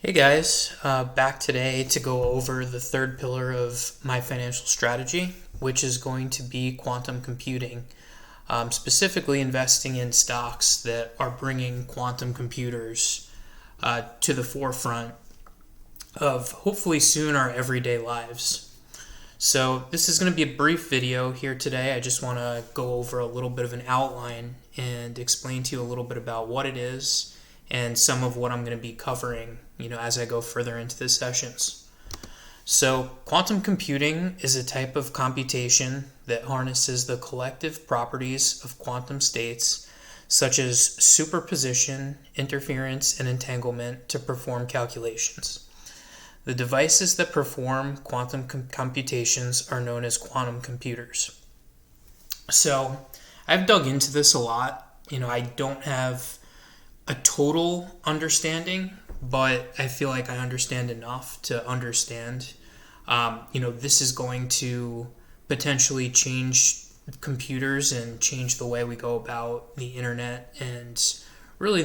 Hey guys, back today to go over the third pillar of my financial strategy, which is going to be quantum computing, specifically investing in stocks that are bringing quantum computers to the forefront of hopefully soon our everyday lives. So, this is going to be a brief video here today. I just want to go over a little bit of an outline and explain to you a little bit about what it is and some of what I'm going to be covering, as I go further into the sessions. So, quantum computing is a type of computation that harnesses the collective properties of quantum states, such as superposition, interference, and entanglement, to perform calculations. The devices that perform quantum computations are known as quantum computers. So, I've dug into this a lot. I don't have a total understanding, but I feel like I understand enough to understand. This is going to potentially change computers and change the way we go about the internet, and really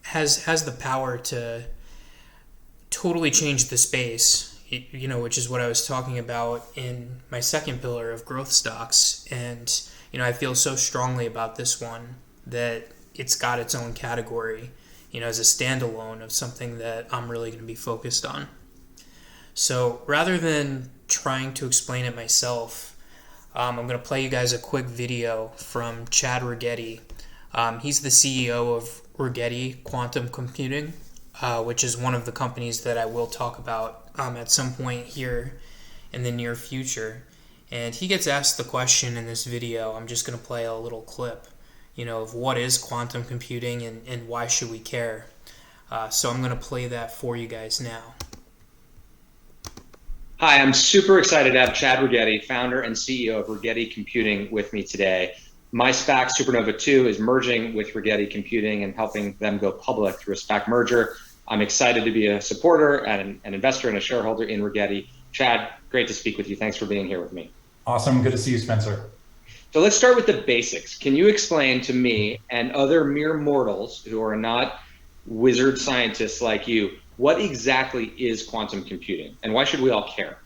has the power to totally change the space. Which is what I was talking about in my second pillar of growth stocks, and I feel so strongly about this one that it's got its own category, as a standalone of something that I'm really going to be focused on. So rather than trying to explain it myself, I'm going to play you guys a quick video from Chad Rigetti. He's the CEO of Rigetti Quantum Computing, which is one of the companies that I will talk about at some point here in the near future. And he gets asked the question in this video. I'm just going to play a little clip, of what is quantum computing and why should we care. So I'm going to play that for you guys now. Hi, I'm super excited to have Chad Rigetti, founder and CEO of Rigetti Computing, with me today. My SPAC, Supernova 2, is merging with Rigetti Computing and helping them go public through a SPAC merger. I'm excited to be a supporter and an investor and a shareholder in Rigetti. Chad, great to speak with you. Thanks for being here with me. Awesome. Good to see you, Spencer. So let's start with the basics. Can you explain to me and other mere mortals who are not wizard scientists like you, what exactly is quantum computing and why should we all care?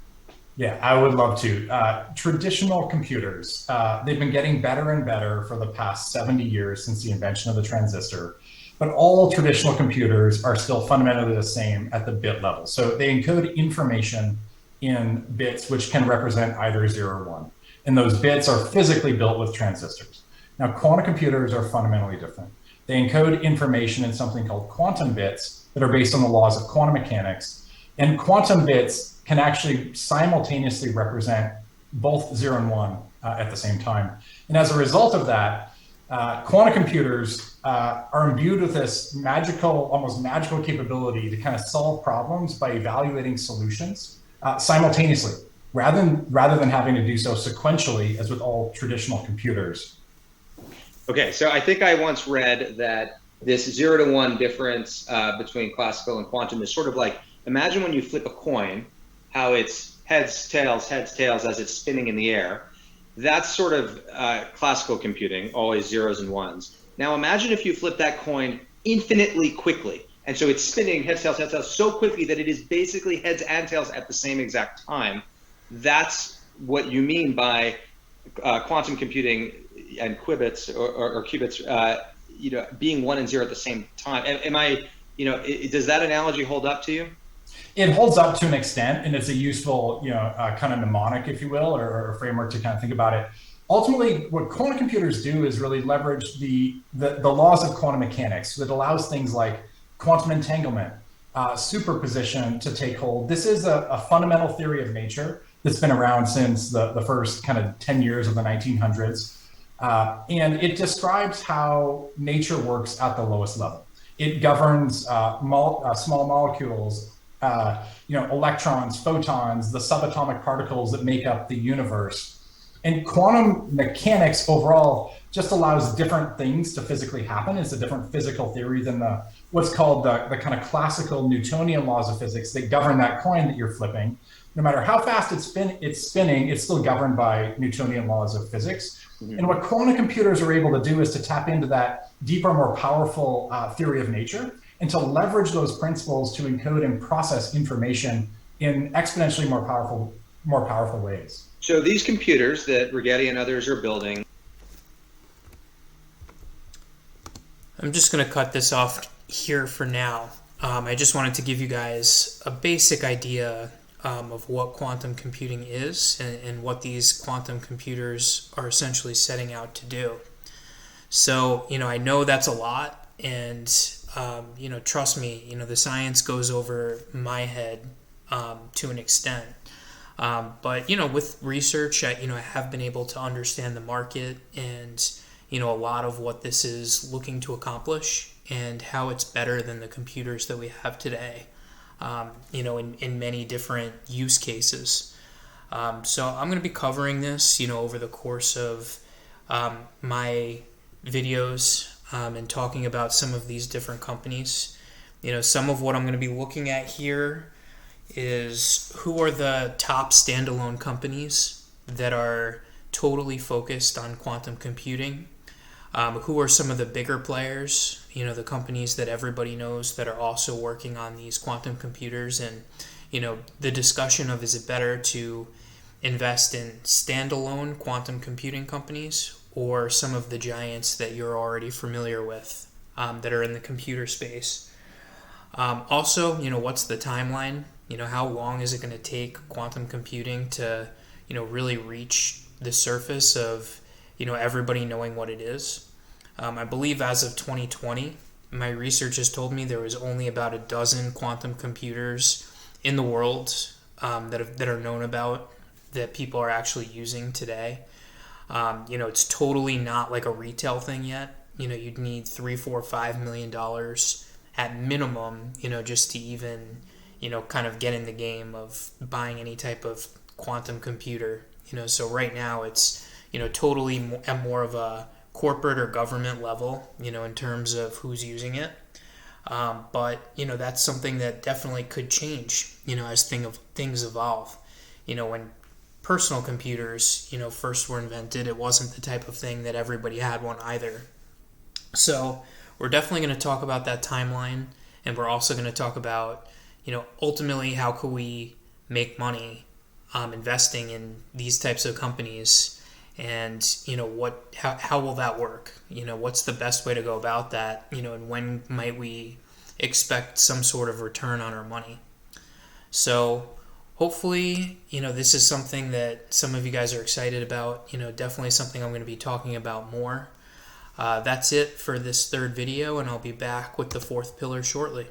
Yeah, I would love to. Traditional computers, they've been getting better and better for the past 70 years since the invention of the transistor. But all traditional computers are still fundamentally the same at the bit level. So they encode information in bits which can represent either 0 or 1. And those bits are physically built with transistors. Now, quantum computers are fundamentally different. They encode information in something called quantum bits that are based on the laws of quantum mechanics. And quantum bits can actually simultaneously represent both 0 and 1 at the same time. And as a result of that, quantum computers are imbued with this almost magical capability to kind of solve problems by evaluating solutions simultaneously, rather than having to do so sequentially as with all traditional computers. Okay, so I think I once read that this 0 to 1 difference between classical and quantum is sort of like, imagine when you flip a coin, how it's heads, tails, as it's spinning in the air. That's sort of classical computing, always zeros and ones. Now imagine if you flip that coin infinitely quickly. And so it's spinning heads, tails so quickly that it is basically heads and tails at the same exact time. That's what you mean by quantum computing and qubits or qubits, being 1 and 0 at the same time. Does that analogy hold up to you? It holds up to an extent, and it's a useful, kind of mnemonic, if you will, or a framework to kind of think about it. Ultimately, what quantum computers do is really leverage the laws of quantum mechanics that allows things like quantum entanglement, superposition to take hold. This is a fundamental theory of nature that's been around since the first kind of 10 years of the 1900s. And it describes how nature works at the lowest level. It governs small molecules, electrons, photons, the subatomic particles that make up the universe. And quantum mechanics overall just allows different things to physically happen. It's a different physical theory than what's called the kind of classical Newtonian laws of physics that govern that coin that you're flipping. No matter how fast it's spinning, it's still governed by Newtonian laws of physics. Mm-hmm. And what quantum computers are able to do is to tap into that deeper, more powerful theory of nature and to leverage those principles to encode and process information in exponentially more powerful ways. So these computers that Rigetti and others are building. I'm just going to cut this off here for now. I just wanted to give you guys a basic idea of what quantum computing is and what these quantum computers are essentially setting out to do. So, I know that's a lot, and, trust me, the science goes over my head to an extent. But, with research, I have been able to understand the market and, a lot of what this is looking to accomplish and how it's better than the computers that we have today, in many different use cases. So I'm going to be covering this, over the course of my videos and talking about some of these different companies. Some of what I'm going to be looking at here is who are the top standalone companies that are totally focused on quantum computing. Who are some of the bigger players, the companies that everybody knows that are also working on these quantum computers, and, the discussion of is it better to invest in standalone quantum computing companies or some of the giants that you're already familiar with that are in the computer space. Also, what's the timeline? How long is it going to take quantum computing to, really reach the surface of everybody knowing what it is. I believe as of 2020, my research has told me there was only about a dozen quantum computers in the world that are known about that people are actually using today. It's totally not like a retail thing yet. You'd need $3, $4, $5 million at minimum, just to even, kind of get in the game of buying any type of quantum computer. So right now it's totally at more of a corporate or government level, in terms of who's using it. But, that's something that definitely could change, as things evolve. When personal computers, first were invented, it wasn't the type of thing that everybody had one either. So we're definitely going to talk about that timeline, and we're also going to talk about, ultimately how could we make money investing in these types of companies, and how will that work? What's the best way to go about that? And when might we expect some sort of return on our money? So hopefully, this is something that some of you guys are excited about. Definitely something I'm going to be talking about more. That's it for this third video, and I'll be back with the fourth pillar shortly.